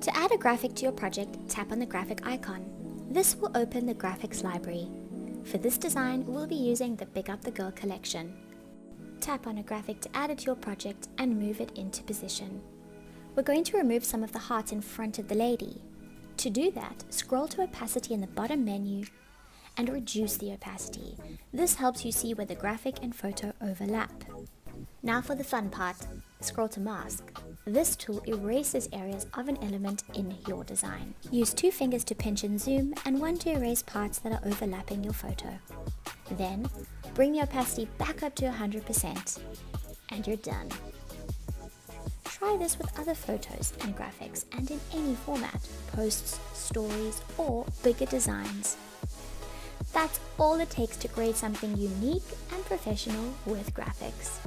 To add a graphic to your project, tap on the graphic icon. This will open the graphics library. For this design, we'll be using the Big Up the Girl collection. Tap on a graphic to add it to your project and move it into position. We're going to remove some of the heart in front of the lady. To do that, scroll to opacity in the bottom menu and reduce the opacity. This helps you see where the graphic and photo overlap. Now for the fun part, scroll to mask. This tool erases areas of an element in your design. Use 2 fingers to pinch and zoom and 1 to erase parts that are overlapping your photo. Then, bring the opacity back up to 100% and you're done. Try this with other photos and graphics and in any format, posts, stories, or bigger designs. That's all it takes to create something unique and professional with graphics.